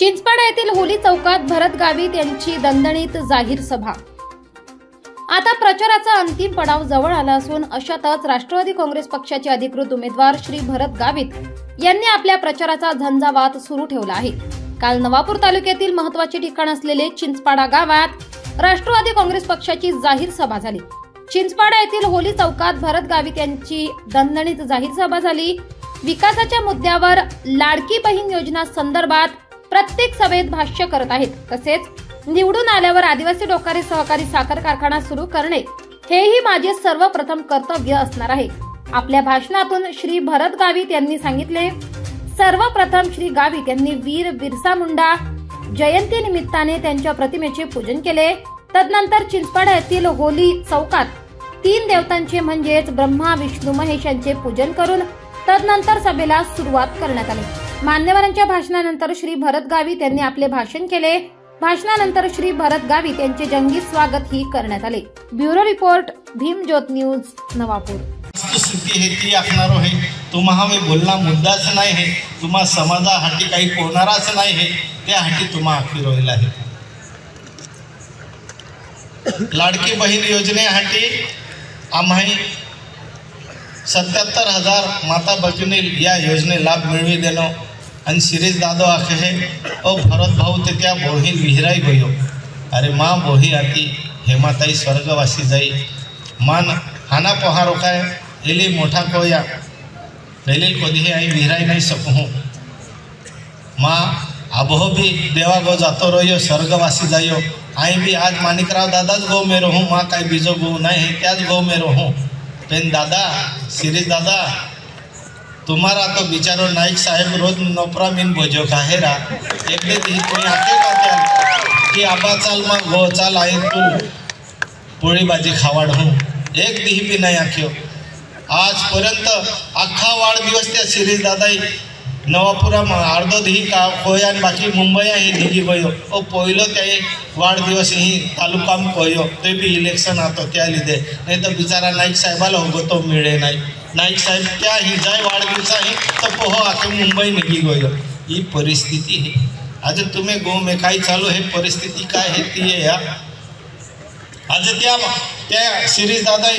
चिंचपाडा येथील होली चौकात भरत गावित यांची दणदणीत जाहीर सभा। आता प्रचाराचा अंतिम पडाव जवळ आला असून अशातच राष्ट्रवादी काँग्रेस पक्षाचे अधिकृत उमेदवार श्री भरत गावित यांनी आपल्या प्रचाराचा झंझावात सुरू ठेवला आहे। काल नवापूर तालुक्यातील महत्त्वाचे ठिकाण असलेले चिंचपाडा गावात राष्ट्रवादी काँग्रेस पक्षाची जाहीर सभा झाली। चिंचपाडा येथील होली चौकात भरत गावित यांची दणदणीत जाहीर सभा झाली। विकासाच्या मुद्द्यावर लाडकी बहीण योजना संदर्भात प्रत्येक सभेत भाष्य करत आहेत। तसेच निवडून आल्यावर आदिवासी डोकारे सहकारी साखर कारखाना सुरू करणे हेही माझे सर्वप्रथम कर्तव्य असणार आहे। आपल्या भाषणातून श्री भरत गावित यांनी सांगितले, सर्वप्रथम श्री गावित यांनी वीर बिरसा मुंडा जयंती निमित्ताने त्यांच्या प्रतिमेचे पूजन केले। तदनंतर चिंचपाडा येथील होली चौकात 3 देवतांचे म्हणजेच ब्रह्मा विष्णू महेश यांचे पूजन करून तदनंतर सभेला सुरुवात करण्यात आली। मान्यवरांच्या भाषणानंतर श्री भरत गावित यांनी आपले भाषण केले। भाषणानंतर श्री भरत गावित यांचे जंगी स्वागत ही करण्यात आले। Bureau report Bhimjyot news Navapur. स्थिती है ती आखणारो है तुम्हा मी बोलना मुद्दाच नाही है तुम्हा समाजासाठी काही कोणाराच नाही है त्यासाठी तुम्हा आखी रोहिला आहे। लाडकी बहीण योजनेसाठी आम्ही 77,000 माता भगिनी या योजने लाभ मिळवी देनो आणि सिरीज दादो आखे है ओ भरत भाऊ ते त्या बोही विहिराई गयो। अरे माँ बोही आती हेमाताई स्वर्गवासी जाई मान हाना पोहारो काय एली मोठा कोया पहले कधी आई विहिराई नहीं सकूँ माँ अबहो भी देवा गो जातो रहो स्वर्गवासी जाइयो आई भी आज मानिकराव दादाच गो में रहूँ माँ का बीजो गो नहीं त्याच गो में रहूँ पेन दादा सिरीज दादा तुम्हारा तो बिचारो नाइक साहेब रोज नोपरा मीन बोझो काहेरा एक दिन तुम्हें आके का कि आबा चाल माँ गो चाल आई तू पोळी भाजी खावाड हूँ एक दी भी नहीं आख्यो। आजपर्यंत अख्खा वाढदिवस त्या सिरीज दादाई नवापुरा अर्धो दी का कोया बाकी मुंबई ही दिगी गयो ओ पहिलो त्या वाढदिवस ही तालुका कोयो ते भी इलेक्शन आतो त्या लिधे नहीं तो बिचारा नाईक साहेबाला होगो तो मिळे नाही। नाईक साहेब त्या ही जाय वाढदिवसा ही तो पोहो आखे मुंबई निघी गयो ही परिस्थिती है। आज तुम्हें गाँव में काय चालू है परिस्थिती काय है ती है या आज त्या सिरीज दादाई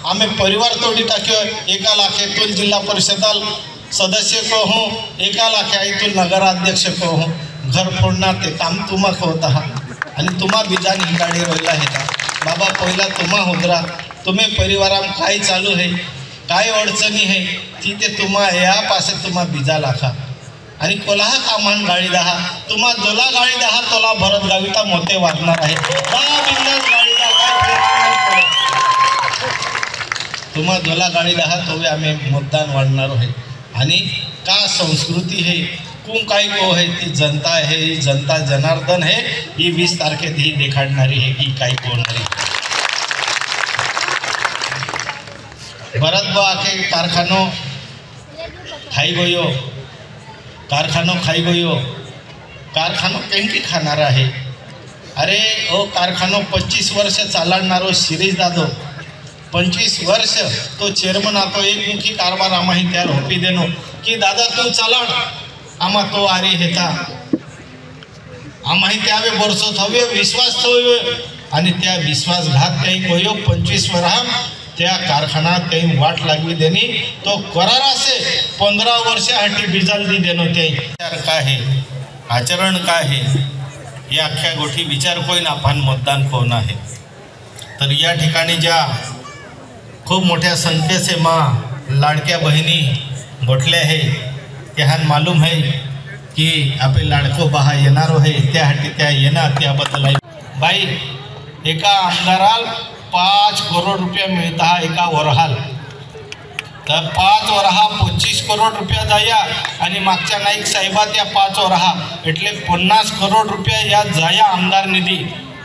आम्ही परिवार तोडी टाक्यो 1 लाखेतून जिल्हा परिषदाल सदस्य को हूँ 1 लाखातून नगराध्यक्ष को हूँ घर फोडणार ते काम तुम्हा होता आणि तुम्हा बिजान ही गाडी रोयला है का बाबा पहिला तुम्हा होदरा तुम्हें परिवाराम काय चालू है काय अडचणी है ती ते तुम्हा या पासे तुम्हा बिजा लाखा आणि कोलाहा कामान गाडी दहा तुम्हा जोला गाडी दहा तोला भरत गाविता मोते वागणार आहे गाडी दहा तुम्हा जोला गाडी दहा तो आम्ही मतदान वाढणार आहे। आणि का संस्कृती है कुम काय को है ती जनता है ही जनता जनार्दन है ही 20 तारखेत ही देखाडणारी है की काय कोणारी भरत बा के कारखानो खाई गयो कारखानो केंकी खानारा है। अरे ओ कारखानो 25 वर्ष चालणारो सिरीज दादो 25 वर्ष तो चेअरमन आतो एकमुखी कारभार आम्ही त्या होपी देनो की दादा तू चालण आम्हा तो आरी हेता आम्ही त्यावे वर्षो थवे विश्वास थवे आणि त्या विश्वासघात काही कोयो 25 वर्ष त्या कारखान्यात काही वाट लागवी देनी तो करारा से 15 वर्षासाठी बिजाल दी देनो ते विचार काय है आचरण काय है या अख्ख्या गोष्टी विचार कोण आपण मतदान कोण आहे। तर या ठिकाणी ज्या खूप मोठ्या संख्येचे माँ लाडक्या बहिणी गोठल्या है त्याहान मालूम है कि आपले लाडको बहा येणारो है त्यासाठी त्या येणार त्याबद्दल बाई एका आमदाराल 5 करोड रुपया मिळता एका वरहाल तर 5 वरहा 25 करोड रुपया जाया आणि मागच्या नाईक साहेबा त्या 5 वरहा એટલે 50 करोड रुपया या जाया आमदार निधी।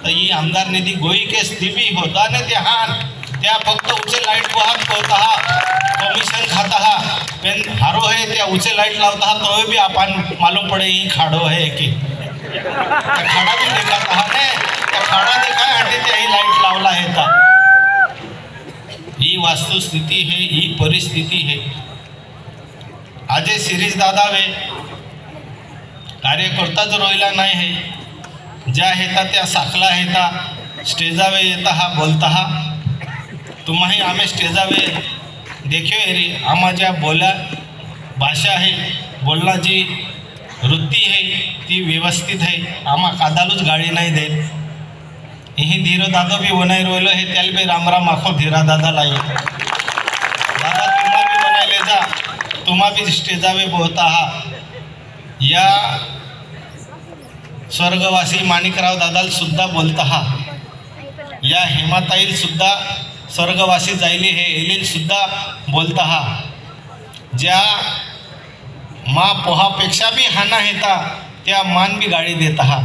तर ही आमदार निधी गोई केस दिवी होता ने त्या फक्त उचे लाईट वाहत होता कमिशन खाता पेन हारो है त्या उचे लाईट लावता तो भी आपण मालूम पड़े ही खाड़ो है की खाड़ा भी देखा था ने त्या खाड़ा देखा आणि त्या ही लाईट लावला है ता ही वास्तुस्थिती है ही परिस्थिती है। आज सिरीज दादा वे कार्यकर्ताच रोयला नाही है ज्या हेता त्या साखला हेता स्टेजावे येता हा बोलता हा तुम्हाही आम्ही स्टेजावे देखियो रे आम्हा ज्या बोला भाषा आहे बोलण्याची वृत्ती आहे ती व्यवस्थित आहे आम्हा कादालूच गाडी नाही देत ही धीरो दादा बी वनाई रोयलो हे त्याला बी रामराम आखो धीरा दादा लाई दादा तुम्हा बी बनायले जा तुम्हा बी स्टेजावे बोलता हा या स्वर्गवासी माणिकराव दादाला सुद्धा बोलता हा या हेमाताईल सुद्धा स्वर्गवासी जायले हे एलील सुद्धा बोलता हा ज्या मा पोहापेक्षा बी हाना हेता त्या मान बी गाडी देता हा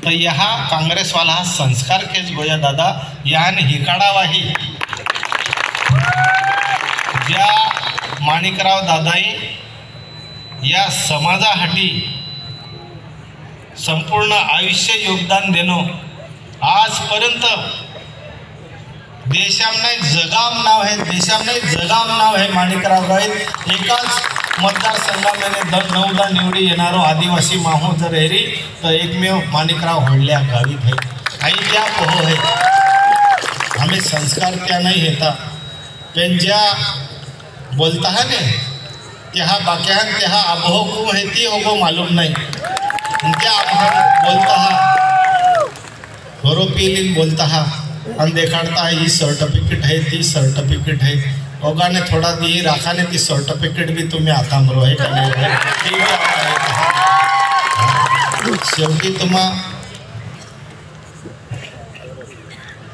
तर यहा काँग्रेसवाला हा संस्कार केस गोया दादा यान हिकाडावाही ज्या माणिकराव दादाई या समाजासाठी संपूर्ण आयुष्य योगदान देणं आजपर्यंत देशामध्ये जगाम नाव आहे देशामध्ये जगाम नाव आहे माणिकराव गाईत एकाच मतदारसंघामध्ये 9दा निवडी येणारो आदिवासी माहो जर हेरी तर एकमेव माणिकराव होडल्या गावीत आहे आई त्या पोहो आहे आम्ही संस्कार त्या नाही हेता पण ज्या बोलता है ने त्या बाक्यान त्या आबहो को है ती होगो मालूम नहीं त्या बोलता हा होरोपीलिन बोलता हा आणि देखाड़ता है ये सर्टिफिकेट है ती सर्टिफिकेट है ओगाने थोड़ा दी राखा ने ती सर्टिफिकेट भी तुम्हें आता मरो है का नहीं शेवटी तुम्हा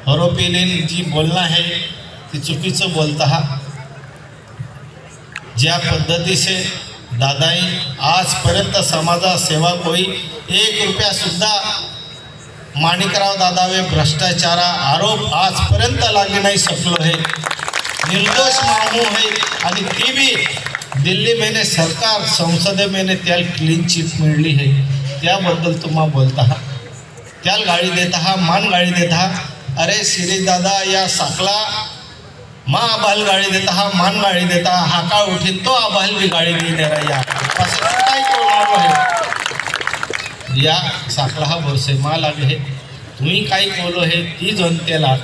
होरोपीलिन जी बोलना है ती चुकीचं बोलता हा ज्या पद्धती से दादाई आजपर्यंत समाजा सेवा कोई 1 रुपया सुद्धा माणिकराव दादावे भ्रष्टाचारा आरोप आजपर्यंत लागे नहीं सकलो है निर्दोष मामू है आणि ती भी दिल्ली में सरकार संसद में त्याल क्लीन चिट मिळली है त्याबद्दल तुम्हा बोलता हा त्याल गाड़ी देता हा मान गाड़ी देता हा अरे शिरीष दादा या साखला माँ आबाल गाड़ी देता हा मान गाड़ी देता हा का उठी तो आबाल भी गाड़ी नहीं दे रहा या साखला हा बोरसे माँ लागे है तुम्ही काही बोलो है ती जनतेला